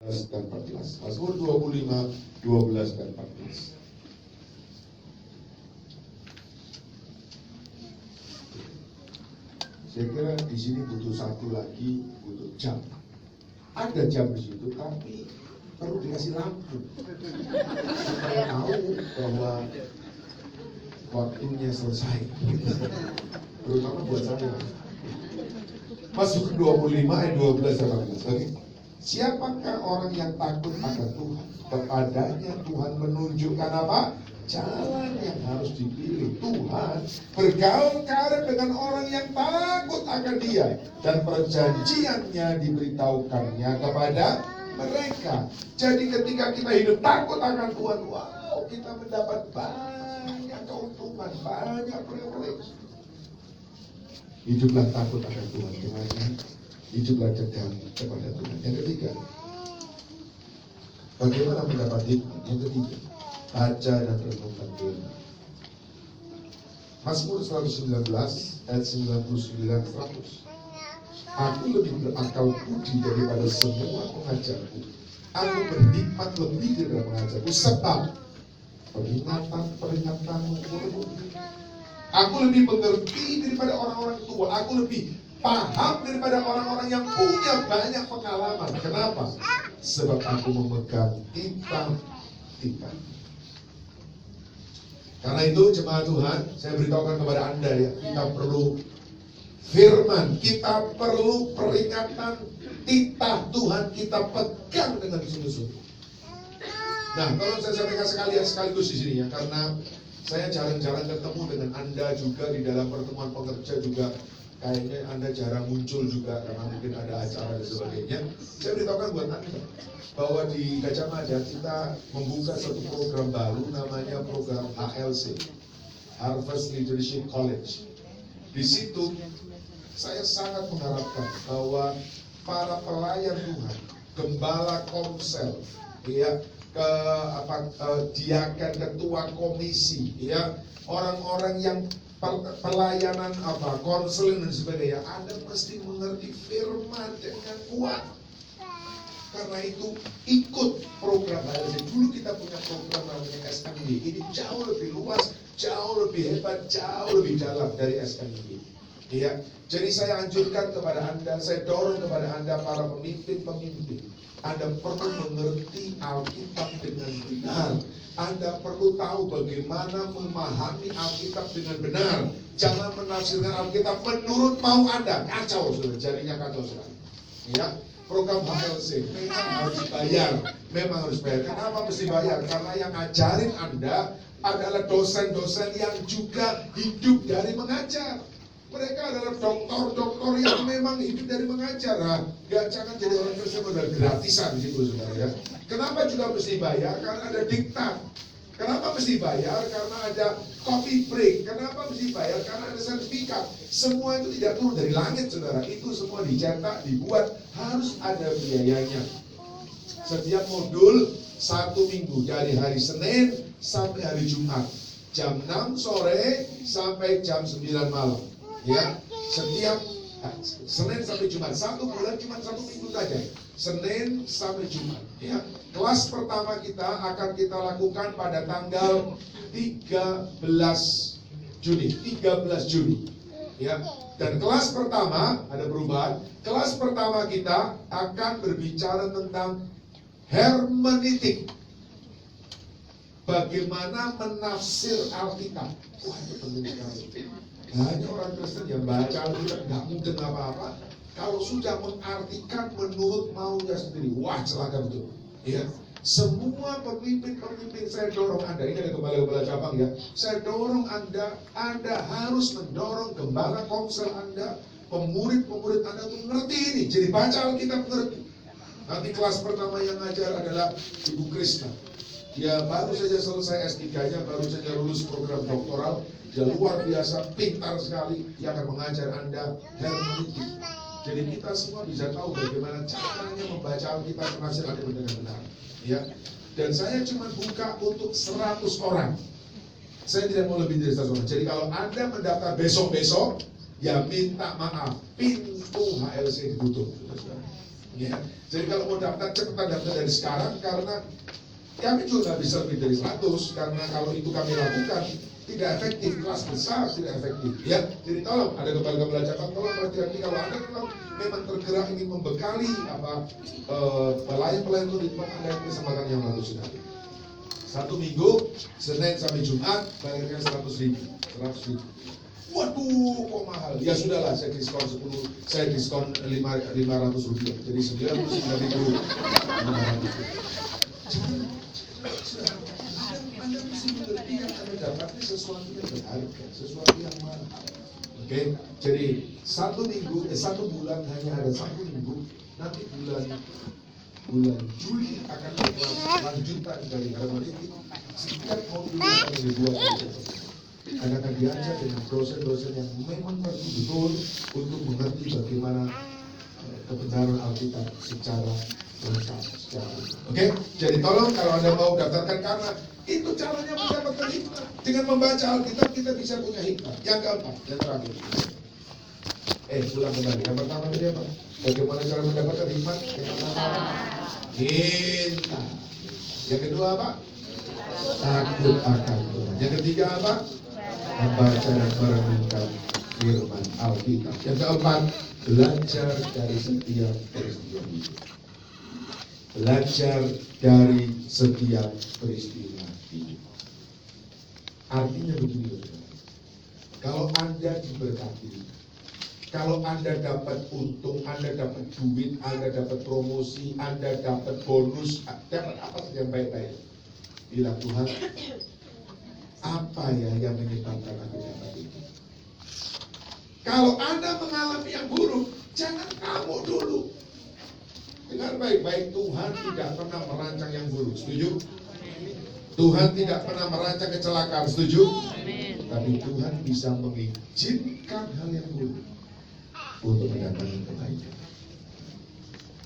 dan 14. Mazmur 25, 12 dan 14. Saya kira di sini butuh satu lagi, butuh jam. Ada jam di situ, tapi perlu dikasih lampu supaya tahu bahwa waktunya selesai. Terutama buat saya. Mazmur 25 ayat 12 dan 14. Oke. Siapakah orang yang takut akan Tuhan? Kepadanya Tuhan menunjukkan apa? Jalan yang harus dipilih. Tuhan bergaul karib dengan orang yang takut akan Dia, dan perjanjiannya diberitahukannya kepada mereka. Jadi ketika kita hidup takut akan Tuhan, wow, kita mendapat banyak keuntungan, banyak privilege. Hiduplah takut akan Tuhan. Gimana? Hiduplah dekat kepada Tuhan. Yang ketiga, bagaimana mendapat hikmat? Yang ketiga, baca dan renungkan firman. Mazmur 119 ayat 99-100. Aku lebih berakal budi daripada semua pengajarku. Aku berhikmat lebih daripada pengajarku, sebab peringatan-peringatanmu menurutku. Aku lebih mengerti daripada orang-orang tua. Aku lebih paham daripada orang-orang yang punya banyak pengalaman. Kenapa? Sebab aku memegang titah-titah. Karena itu jemaat Tuhan, saya beritahukan kepada Anda ya, kita perlu firman, kita perlu peringatan, titah Tuhan kita pegang dengan sungguh-sungguh. Nah, kalau saya sampaikan sekaligus di sini ya, karena saya jarang-jarang ketemu dengan Anda juga di dalam pertemuan pekerja juga. Kayaknya Anda jarang muncul juga karena mungkin ada acara dan sebagainya. Saya beritahukan buat Anda bahwa di Gajah Mada kita membuka satu program baru, namanya program HLC, Harvest Leadership College. Di situ saya sangat mengharapkan bahwa para pelayan Tuhan, gembala komsel, ya, diakan, ketua komisi, ya, orang-orang yang pelayanan konseling dan sebagainya, Anda mesti mengerti firman dengan kuat. Karena itu ikut program HLC. Dulu kita punya program namanya SMG. Ini jauh lebih luas, jauh lebih hebat, jauh lebih dalam dari SMG. Ya, jadi saya anjurkan kepada Anda, saya dorong kepada Anda para pemimpin-pemimpin. Anda perlu mengerti Alkitab dengan benar. Anda perlu tahu bagaimana memahami Alkitab dengan benar. Jangan menafsirkan Alkitab menurut mau Anda. Kacau sudah, jadinya kacau sekali. Ya, program HLC memang harus dibayar. Memang harus bayar. Kenapa mesti bayar? Karena yang ngajarin Anda adalah dosen-dosen yang juga hidup dari mengajar. Mereka adalah doktor-doktor yang memang hidup dari mengajar. Nah, jangan jadi orang Kristen udah gratisan gitu, saudara ya. Kenapa juga mesti bayar? Karena ada diktat. Kenapa mesti bayar? Karena ada coffee break. Kenapa mesti bayar? Karena ada sertifikat. Semua itu tidak turun dari langit, saudara. Itu semua dicetak, dibuat, harus ada biayanya. Setiap modul 1 minggu, dari hari Senin sampai hari Jumat, jam 6 sore sampai jam 9 malam. Ya, setiap Senin sampai Jumat, 1 bulan cuma 1 minggu saja, Senin sampai Jumat. Ya, kelas pertama kita akan kita lakukan pada tanggal 13 Juni. Ya, dan kelas pertama ada perubahan. Kelas pertama kita akan berbicara tentang hermeneutik. Bagaimana menafsir Alkitab. Wah, itu penting sekali. Hanya orang Kristen yang baca Alkitab nggak mungkin apa-apa. Kalau sudah mengartikan menurut maunya sendiri, wah celaka betul. Ya, semua pemimpin saya dorong Anda. Ini ada gembala-gembala cabang ya. Saya dorong Anda harus mendorong gembala komsel Anda, pemurid-pemurid Anda untuk mengerti ini. Jadi baca Alkitab mengerti. Nanti kelas pertama yang ngajar adalah Ibu Krisna. Dia baru saja selesai S3-nya, baru saja lulus program doktoral. Dia luar biasa, pintar sekali. Dia akan mengajar Anda hermeneutik. Jadi kita semua bisa tahu bagaimana caranya membaca Alkitab penafsir Alkitab dengan benar. Ya. Dan saya cuma buka untuk 100 orang. Saya tidak mau lebih dari 100 orang. Jadi kalau Anda mendaftar besok-besok, ya minta maaf, pintu HLC ditutup. Ya. Jadi kalau mau daftar, cepetan daftar dari sekarang, karena kami juga nggak bisa lebih dari 100, karena kalau itu kami lakukan tidak efektif, kelas besar tidak efektif. Ya, jadi tolong ada kepala-kepala cabang, tolong berhati-hati kalau Anda memang tergerak ingin membekali pelayan-pelayan komitmen Anda, kesempatan yang bagus sekali. 1 minggu, Senin sampai Jumat, bayarnya 100.000. Waduh, kok mahal? Ya sudahlah, saya diskon 10, saya diskon 500 rupiah. Jadi 99.500. Anda mesti mengerti yang Anda dapatnya sesuatu yang berharga, sesuatu yang mahal. Oke, jadi 1 bulan hanya ada 1 minggu. Nanti bulan Juli akan ada lanjutan dari harmoni. Setiap modul akan dibuat. Anda akan diajar dengan dosen-dosen yang memang ngerti betul untuk mengerti bagaimana kebenaran Alkitab secara lengkap. Oke, jadi tolong kalau Anda mau daftarkan, karena itu caranya mendapatkan hikmah. Dengan membaca Alkitab kita bisa punya hikmah. Yang keempat, yang terakhir. Ulang kembali. Yang pertama tadi apa? Bagaimana cara mendapatkan hikmat? Yang pertama, minta. Yang kedua apa? Takut akan Tuhan. Yang ketiga apa? Membaca dan merenungkan firman Alkitab. Yang keempat, belajar dari setiap peristiwa hidup. Belajar dari setiap peristiwa hidup. Artinya begini, kalau Anda diberkati, kalau Anda dapat untung, Anda dapat duit, Anda dapat promosi, Anda dapat bonus, dapat apa saja yang baik-baik, bilang Tuhan, apa ya yang menyebabkan aku dapat itu? Kalau Anda mengalami yang buruk, jangan kamu dulu. Dengar baik-baik, Tuhan tidak pernah merancang yang buruk, setuju? Tuhan tidak pernah merancang kecelakaan, setuju? Tapi Tuhan bisa mengizinkan hal yang buruk untuk mendatangkan kebaikan.